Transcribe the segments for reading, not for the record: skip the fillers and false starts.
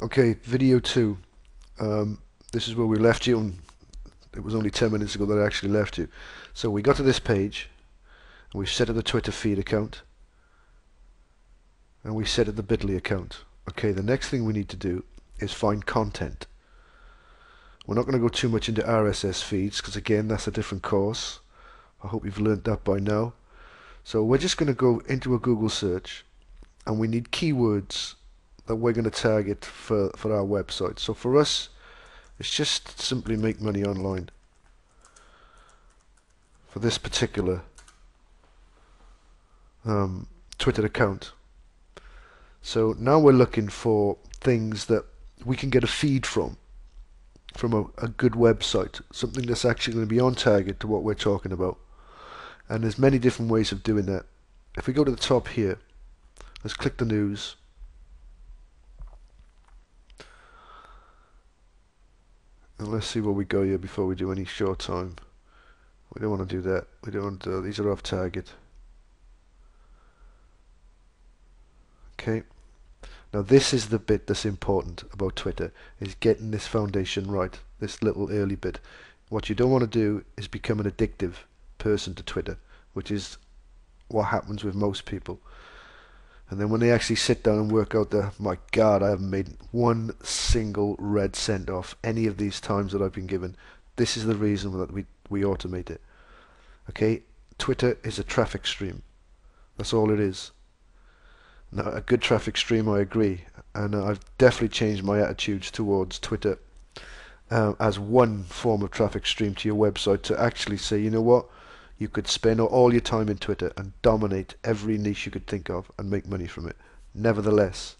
Okay, video 2. This is where we left you, and it was only 10 minutes ago that I actually left you. So we got to this page, and we set up the Twitter feed account, and we set up the Bitly account. Okay, the next thing we need to do is find content. We're not going to go too much into RSS feeds, because again, that's a different course. I hope you've learned that by now. So we're just going to go into a Google search, and we need keywords that we're going to target for our website. So for us, it's just simply make money online for this particular Twitter account. So now we're looking for things that we can get a feed from a good website, something that's actually going to be on target to what we're talking about. And there's many different ways of doing that. If we go to the top here, let's click the news. And let's see what we got here before we do any short time. We don't want to do that. We don't want to, these are off target. Okay. Now this is the bit that's important about Twitter, is getting this foundation right, this little early bit. What you don't want to do is become an addictive person to Twitter, which is what happens with most people. And then when they actually sit down and work out the, my God, I haven't made one single red cent off any of these times that I've been given. This is the reason that we automate it. Okay, Twitter is a traffic stream. That's all it is. Now, a good traffic stream, I agree, and I've definitely changed my attitudes towards Twitter as one form of traffic stream to your website, to actually say, you know what, you could spend all your time in Twitter and dominate every niche you could think of and make money from it. Nevertheless,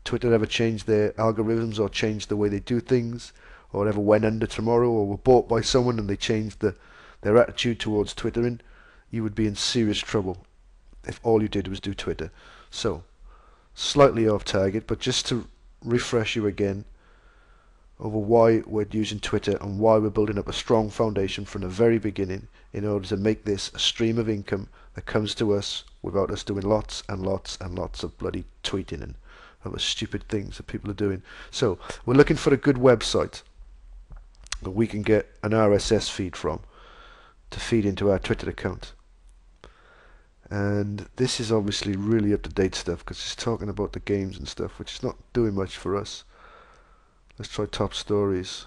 Twitter ever changed their algorithms or changed the way they do things, or ever went under tomorrow or were bought by someone and they changed their attitude towards Twittering, you would be in serious trouble if all you did was do Twitter. So, slightly off target, but just to refresh you again over why we're using Twitter and why we're building up a strong foundation from the very beginning in order to make this a stream of income that comes to us without us doing lots and lots and lots of bloody tweeting and other stupid things that people are doing. So we're looking for a good website that we can get an RSS feed from to feed into our Twitter account. And this is obviously really up-to-date stuff because it's talking about the games and stuff, which is not doing much for us. Let's try top stories.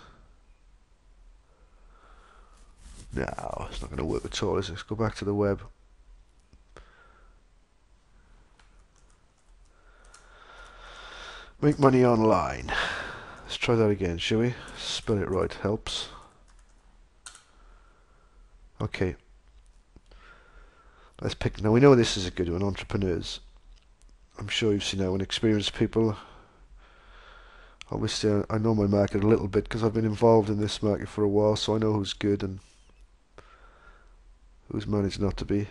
No, it's not going to work at all, is it? Let's go back to the web. Make money online. Let's try that again, shall we? Spell it right, helps. Okay. Let's pick. Now we know this is a good one, entrepreneurs. I'm sure you've seen that one, experienced people. Obviously, I know my market a little bit because I've been involved in this market for a while, so I know who's good and who's managed not to be.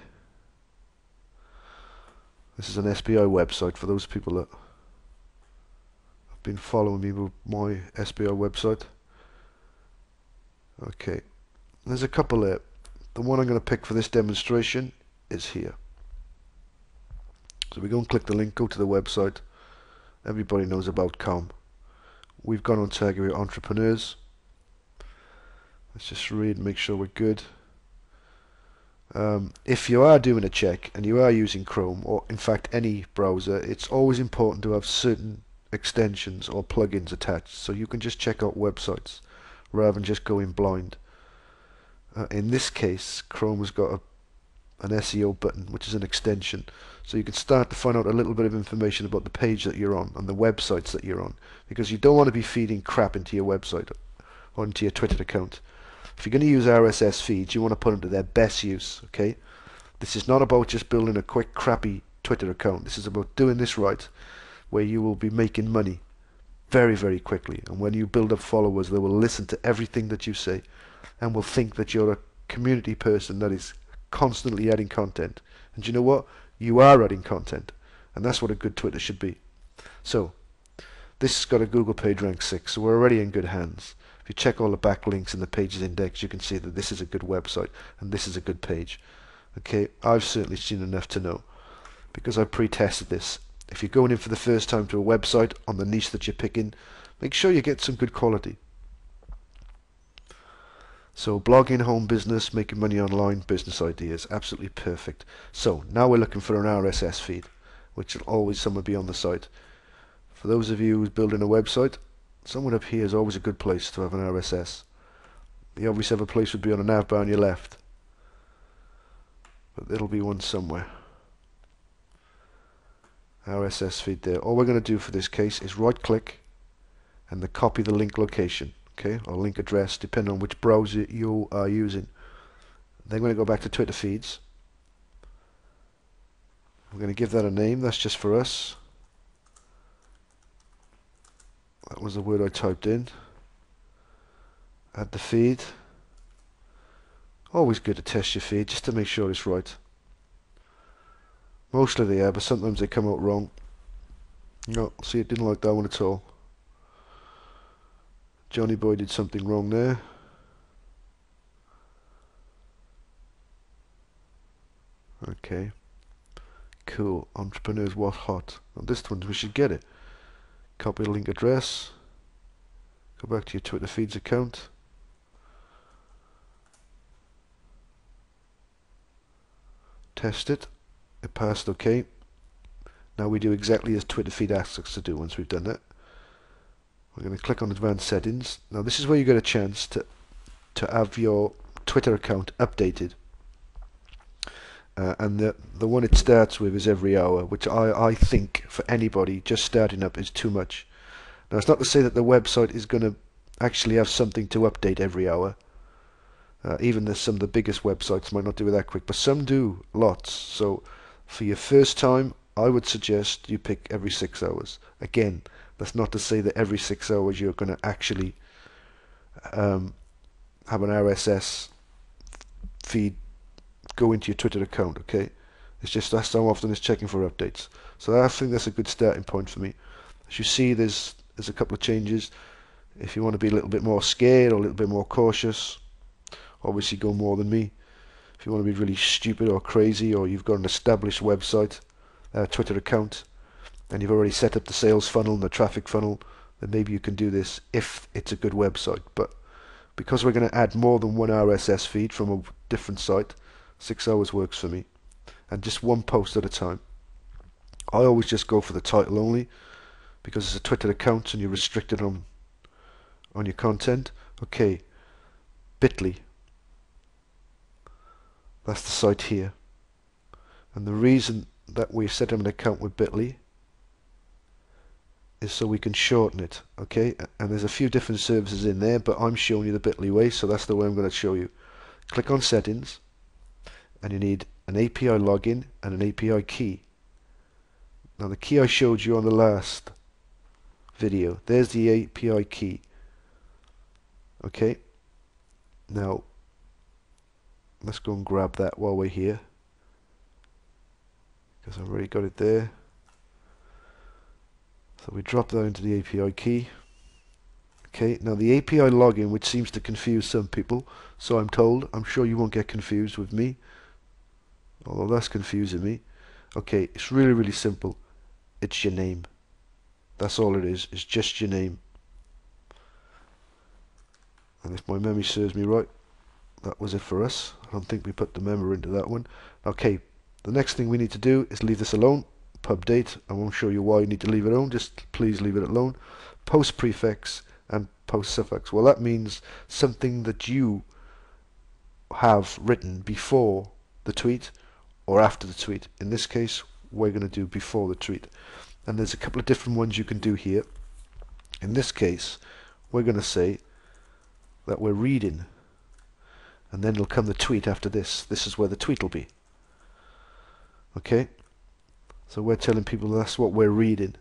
This is an SBI website for those people that have been following me with my SBI website. Okay, there's a couple there. The one I'm going to pick for this demonstration is here. So we go and click the link, go to the website. Everybody knows about com. We've gone on target entrepreneurs. Let's just read and make sure we're good. If you are doing a check and you are using Chrome or in fact any browser, it's always important to have certain extensions or plugins attached so you can just check out websites rather than just going blind. In this case, Chrome has got an SEO button, which is an extension, so you can start to find out a little bit of information about the page that you're on and the websites that you're on, because you don't want to be feeding crap into your website or into your Twitter account. If you're going to use RSS feeds, you want to put them to their best use. Okay, this is not about just building a quick crappy Twitter account. This is about doing this right, where you will be making money very, very quickly, and when you build up followers, they will listen to everything that you say and will think that you're a community person that is constantly adding content. And you know what? You are adding content, and that's what a good Twitter should be. So this has got a Google page rank 6, so we're already in good hands. If you check all the backlinks in the pages index, you can see that this is a good website and this is a good page. Okay, I've certainly seen enough to know because I pre-tested this. If you're going in for the first time to a website on the niche that you're picking, Make sure you get some good quality. So blogging, home business, making money online, business ideas, absolutely perfect. So now we're looking for an RSS feed, which will always somewhere be on the site. For those of you who's building a website, somewhere up here is always a good place to have an RSS. The obvious other place would be on a nav bar on your left, but there'll be one somewhere. RSS feed there. All we're going to do for this case is right click and then copy the link location, okay, or link address depending on which browser you are using. Then we're going to go back to Twitter feeds. We're going to give that a name. That's just for us. That was the word I typed in. Add the feed. Always good to test your feed just to make sure it's right. Mostly they are, but sometimes they come out wrong. No, see, it didn't like that one at all. Johnny Boy did something wrong there. Okay. Cool. Entrepreneurs what hot. Now this one we should get it. Copy the link address. Go back to your Twitter feeds account. Test it. It passed okay. Now we do exactly as Twitter feed asks us to do once we've done that. We're going to click on advanced settings. Now this is where you get a chance to have your Twitter account updated. And the one it starts with is every hour, which I think for anybody just starting up is too much. Now it's not to say that the website is going to actually have something to update every hour. Even some of the biggest websites might not do it that quick, but some do lots. So for your first time, I would suggest you pick every 6 hours. Again, that's not to say that every 6 hours you're going to actually have an RSS feed go into your Twitter account, okay? It's just that's how often it's checking for updates. So I think that's a good starting point for me. As you see, there's a couple of changes. If you want to be a little bit more scared or a little bit more cautious, obviously go more than me. If you want to be really stupid or crazy, or you've got an established website, Twitter account, and you've already set up the sales funnel and the traffic funnel, then maybe you can do this if it's a good website. But because we're going to add more than one RSS feed from a different site, 6 hours works for me, and just one post at a time. I always just go for the title only because it's a Twitter account and you're restricted on your content. Okay, Bitly. That's the site here, and the reason that we set up an account with Bitly is so we can shorten it, okay? And there's a few different services in there, but I'm showing you the Bitly way, so that's the way I'm going to show you. Click on settings, and you need an API login and an API key. Now the key I showed you on the last video, there's the API key. Okay, now let's go and grab that while we're here, because I've already got it there. So we drop that into the API key. Okay, now the API login, which seems to confuse some people, so I'm told, I'm sure you won't get confused with me, although that's confusing me. Okay, it's really, really simple. It's your name. That's all it is. It's just your name. And if my memory serves me right, that was it for us. I don't think we put the member into that one. Okay, the next thing we need to do is leave this alone. Pub date. I won't show you why you need to leave it alone. Just please leave it alone. Post prefix and post suffix. Well, that means something that you have written before the tweet or after the tweet. In this case, we're going to do before the tweet. And there's a couple of different ones you can do here. In this case, we're going to say that we're reading, and then it'll come the tweet after this. This is where the tweet will be. Okay? So we're telling people that's what we're reading.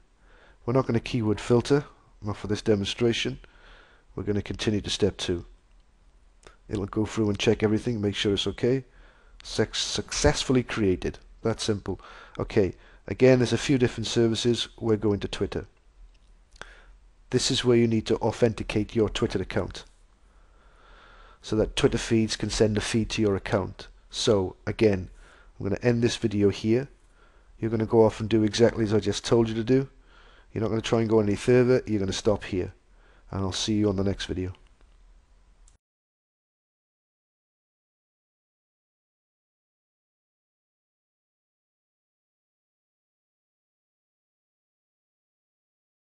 We're not going to keyword filter, not for this demonstration. We're going to continue to step 2. It'll go through and check everything, make sure it's okay. Successfully created. That's simple. Okay, again, there's a few different services. We're going to Twitter. This is where you need to authenticate your Twitter account, so that Twitter feeds can send a feed to your account. So again, I'm going to end this video here. You're going to go off and do exactly as I just told you to do. You're not going to try and go any further. You're going to stop here. and I'll see you on the next video.